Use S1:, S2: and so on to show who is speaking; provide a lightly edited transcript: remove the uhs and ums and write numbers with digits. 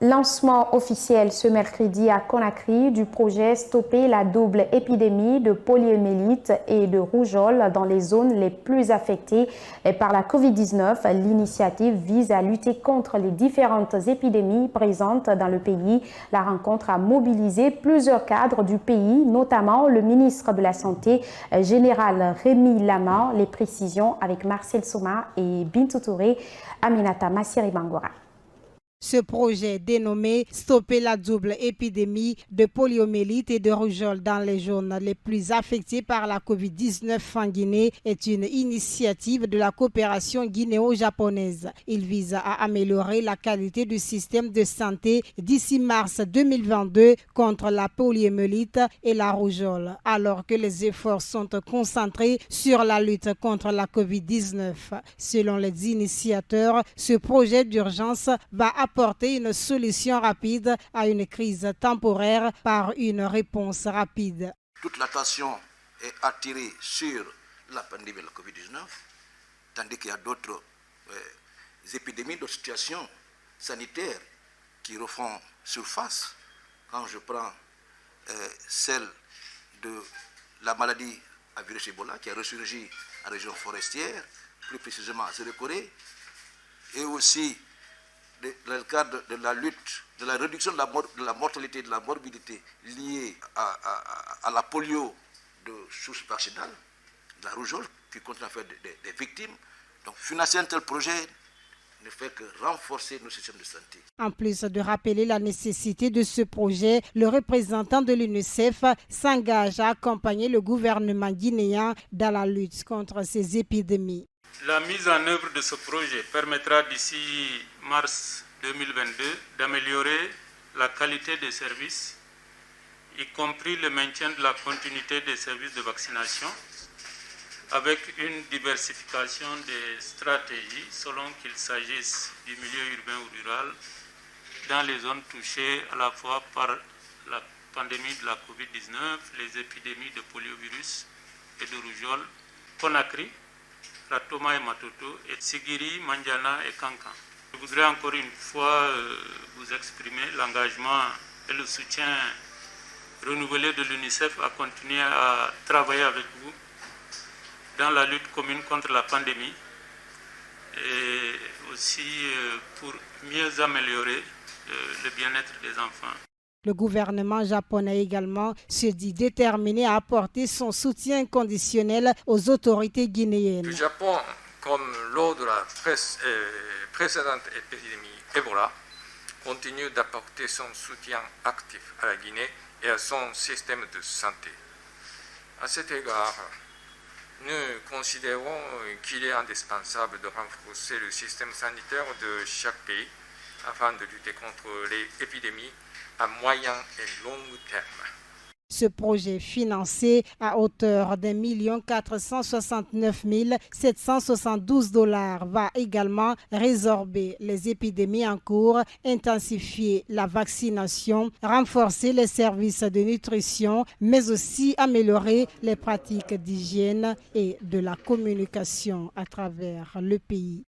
S1: Lancement officiel ce mercredi à Conakry du projet Stopper la double épidémie de poliomyélite et de rougeole dans les zones les plus affectées par la COVID-19. L'initiative vise à lutter contre les différentes épidémies présentes dans le pays. La rencontre a mobilisé plusieurs cadres du pays, notamment le ministre de la Santé, général Rémi Lama. Les précisions avec Marcel Soma et Bintou Touré, Aminata Massiri Bangora.
S2: Ce projet dénommé « Stopper la double épidémie de poliomyélite et de rougeole dans les zones les plus affectées par la COVID-19 en Guinée » est une initiative de la coopération guinéo-japonaise. Il vise à améliorer la qualité du système de santé d'ici mars 2022 contre la poliomyélite et la rougeole, alors que les efforts sont concentrés sur la lutte contre la COVID-19. Selon les initiateurs, ce projet d'urgence va apporter une solution rapide à une crise temporaire par une réponse rapide.
S3: Toute l'attention est attirée sur la pandémie de la COVID-19, tandis qu'il y a d'autres épidémies, d'autres situations sanitaires qui refont surface. Quand je prends celle de la maladie à virus Ebola qui a ressurgi en région forestière, plus précisément à Sérékoré, et aussi dans le cadre de la lutte, de la réduction de la mortalité et de la morbidité liée à la polio de source vaccinale, de la rougeole, qui continue à faire des victimes. Donc financer un tel projet ne fait que renforcer nos systèmes de santé.
S2: En plus de rappeler la nécessité de ce projet, le représentant de l'UNICEF s'engage à accompagner le gouvernement guinéen dans la lutte contre ces épidémies.
S4: La mise en œuvre de ce projet permettra d'ici mars 2022 d'améliorer la qualité des services, y compris le maintien de la continuité des services de vaccination, avec une diversification des stratégies selon qu'il s'agisse du milieu urbain ou rural, dans les zones touchées à la fois par la pandémie de la COVID-19, les épidémies de poliovirus et de rougeole, Conakry, Ratoma et Matoto, et Sigiri, Mandiana et Kankan. Je voudrais encore une fois vous exprimer l'engagement et le soutien renouvelé de l'UNICEF à continuer à travailler avec vous dans la lutte commune contre la pandémie et aussi pour mieux améliorer le bien-être des enfants.
S2: Le gouvernement japonais également se dit déterminé à apporter son soutien inconditionnel aux autorités guinéennes.
S5: Le Japon, comme lors de la précédente épidémie Ebola, continue d'apporter son soutien actif à la Guinée et à son système de santé. À cet égard, nous considérons qu'il est indispensable de renforcer le système sanitaire de chaque pays afin de lutter contre les épidémies à moyen et long terme.
S2: Ce projet financé à hauteur d'1 469 772 $ va également résorber les épidémies en cours, intensifier la vaccination, renforcer les services de nutrition, mais aussi améliorer les pratiques d'hygiène et de la communication à travers le pays.